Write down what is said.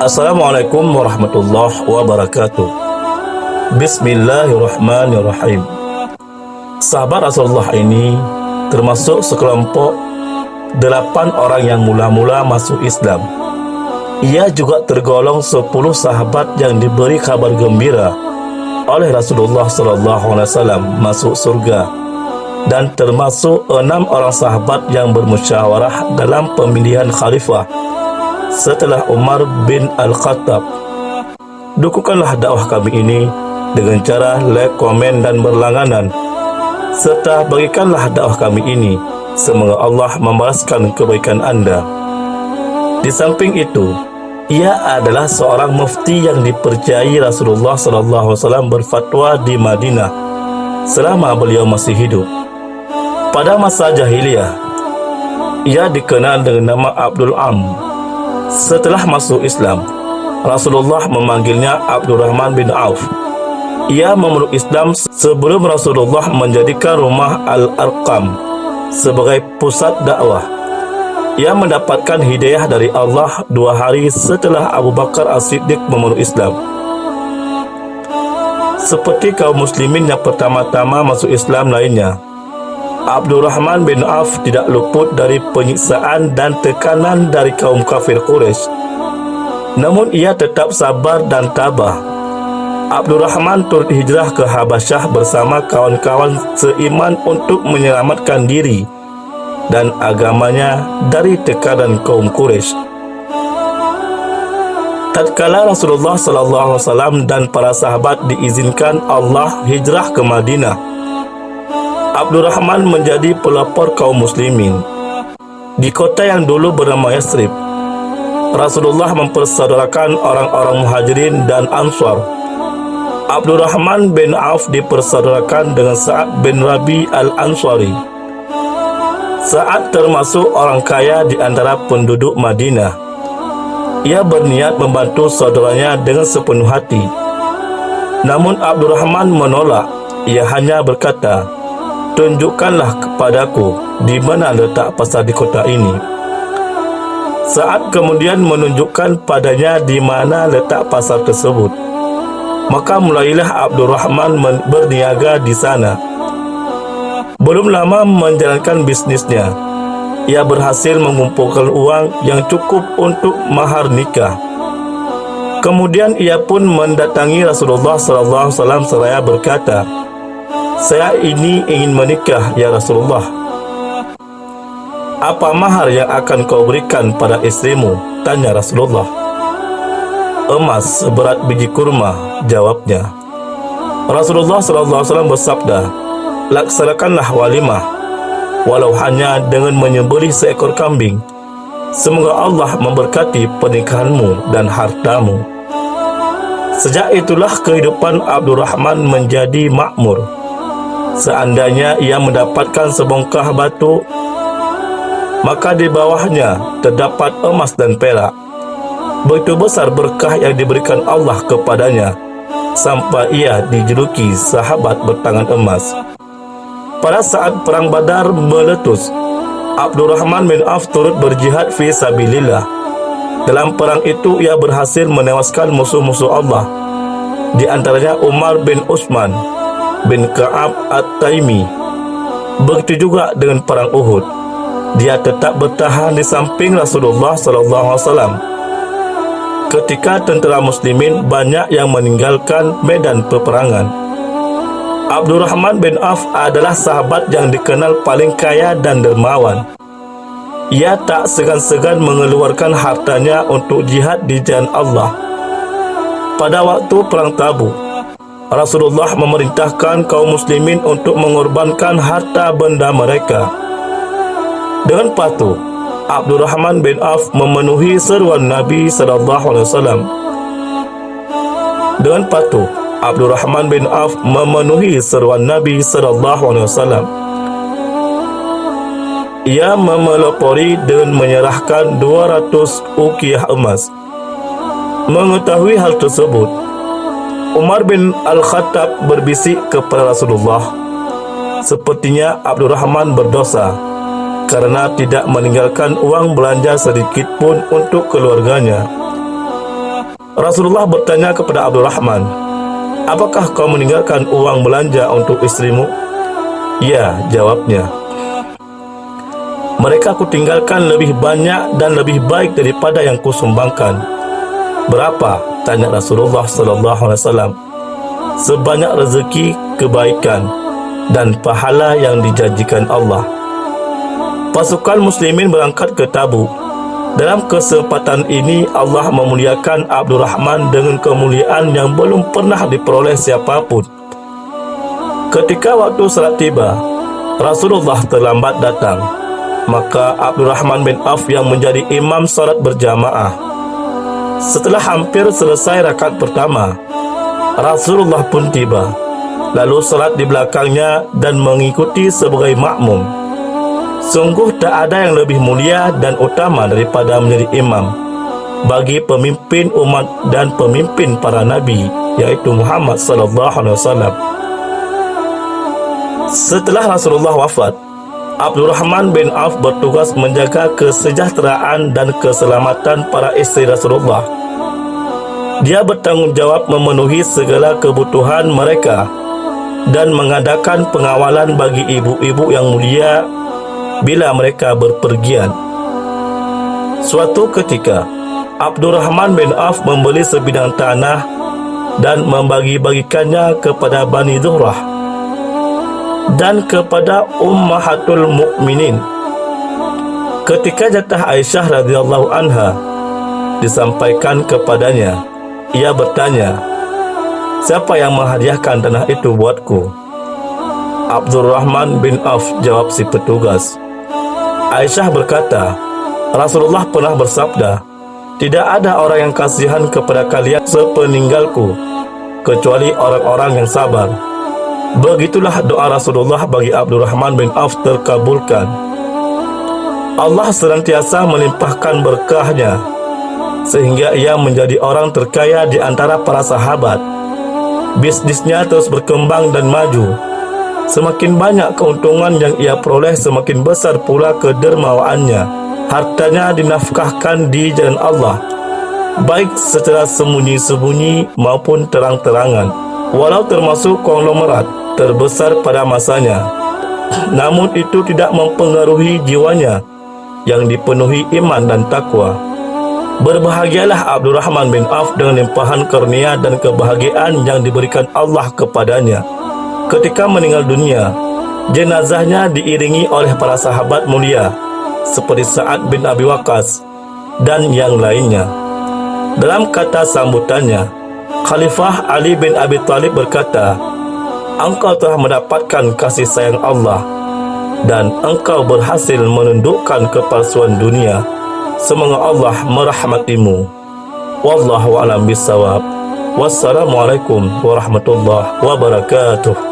Assalamualaikum warahmatullahi wabarakatuh. Bismillahirrahmanirrahim. Sahabat Rasulullah ini termasuk sekelompok 8 orang yang mula-mula masuk Islam. Ia juga tergolong 10 sahabat yang diberi kabar gembira oleh Rasulullah SAW masuk surga, dan termasuk 6 orang sahabat yang bermusyawarah dalam pemilihan khalifah setelah Umar bin Al-Khattab. Dukungkanlah dakwah kami ini dengan cara like, komen, dan berlangganan, serta bagikanlah dakwah kami ini. Semoga Allah membalaskan kebaikan anda. Di samping itu, ia adalah seorang mufti yang dipercayai Rasulullah SAW berfatwa di Madinah selama beliau masih hidup. Pada masa jahiliyah, ia dikenal dengan nama Abdul Am. Setelah masuk Islam, Rasulullah memanggilnya Abdurrahman bin Auf. Ia memeluk Islam sebelum Rasulullah menjadikan rumah Al-Arqam sebagai pusat dakwah. Ia mendapatkan hidayah dari Allah 2 hari setelah Abu Bakar As-Siddiq memeluk Islam. Seperti kaum muslimin yang pertama-tama masuk Islam lainnya, Abdurrahman bin Auf tidak luput dari penyiksaan dan tekanan dari kaum kafir Quraisy. Namun ia tetap sabar dan tabah. Abdurrahman turut hijrah ke Habasyah bersama kawan-kawan seiman untuk menyelamatkan diri dan agamanya dari tekanan kaum Quraisy. Tatkala Rasulullah SAW dan para sahabat diizinkan Allah hijrah ke Madinah, Abdurrahman menjadi pelopor kaum muslimin. Di kota yang dulu bernama Yathrib, Rasulullah mempersaudarakan orang-orang Muhajirin dan Ansar. Abdurrahman bin Auf dipersaudarakan dengan Sa'ad bin Rabi al-Ansari. Sa'ad termasuk orang kaya di antara penduduk Madinah. Ia berniat membantu saudaranya dengan sepenuh hati. Namun Abdurrahman menolak. Ia hanya berkata, "Tunjukkanlah kepadaku di mana letak pasar di kota ini." Saat kemudian menunjukkan padanya di mana letak pasar tersebut. Maka mulailah Abdurrahman berniaga di sana. Belum lama menjalankan bisnisnya, ia berhasil mengumpulkan uang yang cukup untuk mahar nikah. Kemudian ia pun mendatangi Rasulullah SAW seraya berkata, "Saya ini ingin menikah, ya Rasulullah. Apa mahar yang akan kau berikan pada istrimu?" tanya Rasulullah. "Emas seberat biji kurma," jawabnya. Rasulullah SAW bersabda, "Laksanakanlah walimah, walau hanya dengan menyembelih seekor kambing. Semoga Allah memberkati pernikahanmu dan hartamu." Sejak itulah kehidupan Abdurrahman menjadi makmur. Seandainya ia mendapatkan sebongkah batu, maka di bawahnya terdapat emas dan perak. Begitu besar berkah yang diberikan Allah kepadanya, sampai ia dijuluki sahabat bertangan emas. Pada saat perang Badar meletus, Abdurrahman bin Auf turut berjihad fi sabilillah. Dalam perang itu ia berhasil menewaskan musuh-musuh Allah, di antaranya Umar bin Utsman bin Ka'ab At-Taimi. Begitu juga dengan perang Uhud. Dia tetap bertahan di samping Rasulullah SAW. Ketika tentera muslimin banyak yang meninggalkan medan peperangan, Abdurrahman bin Auf adalah sahabat yang dikenal paling kaya dan dermawan. Ia tak segan-segan mengeluarkan hartanya untuk jihad di jalan Allah. Pada waktu perang Tabuk, Rasulullah memerintahkan kaum muslimin untuk mengorbankan harta benda mereka. Dengan patuh, Abdurrahman bin Auf memenuhi seruan Nabi SAW. Dengan patuh, Abdurrahman bin Auf memenuhi seruan Nabi SAW. Ia memelopori dengan menyerahkan 200 uqiyah emas. Mengetahui hal tersebut, Umar bin Al-Khattab berbisik kepada Rasulullah, "Sepertinya Abdurrahman berdosa karena tidak meninggalkan uang belanja sedikit pun untuk keluarganya." Rasulullah bertanya kepada Abdurrahman, "Apakah kau meninggalkan uang belanja untuk istrimu?" "Ya," jawabnya. "Mereka kutinggalkan lebih banyak dan lebih baik daripada yang kusumbangkan." "Berapa?" tanya Rasulullah SAW. "Sebanyak rezeki, kebaikan dan pahala yang dijanjikan Allah." Pasukan muslimin berangkat ke Tabuk. Dalam kesempatan ini Allah memuliakan Abdurrahman dengan kemuliaan yang belum pernah diperoleh siapapun. Ketika waktu salat tiba, Rasulullah terlambat datang. Maka Abdurrahman bin Auf yang menjadi imam salat berjamaah. Setelah hampir selesai rakaat pertama, Rasulullah pun tiba, lalu salat di belakangnya dan mengikuti sebagai makmum. Sungguh tak ada yang lebih mulia dan utama daripada menjadi imam bagi pemimpin umat dan pemimpin para nabi, yaitu Muhammad SAW. Setelah Rasulullah wafat, Abdurrahman bin Auf bertugas menjaga kesejahteraan dan keselamatan para isteri Rasulullah. Dia bertanggungjawab memenuhi segala kebutuhan mereka dan mengadakan pengawalan bagi ibu-ibu yang mulia bila mereka berpergian. Suatu ketika, Abdurrahman bin Auf membeli sebidang tanah dan membagi-bagikannya kepada Bani Zuhrah dan kepada Ummahatul Mukminin. Ketika jatah Aisyah radhiyallahu anha disampaikan kepadanya, ia bertanya, "Siapa yang menghadiahkan tanah itu buatku?" "Abdurrahman bin Auf," jawab si petugas. Aisyah berkata, "Rasulullah pernah bersabda, tidak ada orang yang kasihan kepada kalian sepeninggalku, kecuali orang-orang yang sabar." Begitulah doa Rasulullah bagi Abdurrahman bin Auf terkabulkan. Allah senantiasa melimpahkan berkahnya, sehingga ia menjadi orang terkaya di antara para sahabat. Bisnisnya terus berkembang dan maju. Semakin banyak keuntungan yang ia peroleh, semakin besar pula kedermawaannya. Hartanya dinafkahkan di jalan Allah, baik secara sembunyi-sembunyi maupun terang-terangan. Walau termasuk konglomerat terbesar pada masanya, namun itu tidak mempengaruhi jiwanya yang dipenuhi iman dan takwa. Berbahagialah Abdurrahman bin Auf dengan limpahan karunia dan kebahagiaan yang diberikan Allah kepadanya. Ketika meninggal dunia, jenazahnya diiringi oleh para sahabat mulia seperti Sa'ad bin Abi Waqqas dan yang lainnya. Dalam kata sambutannya, Khalifah Ali bin Abi Thalib berkata, "Engkau telah mendapatkan kasih sayang Allah dan engkau berhasil menundukkan kepalsuan dunia. Semoga Allah merahmatimu. Wallahu a'lam bishawab. Wassalamualaikum warahmatullahi wabarakatuh."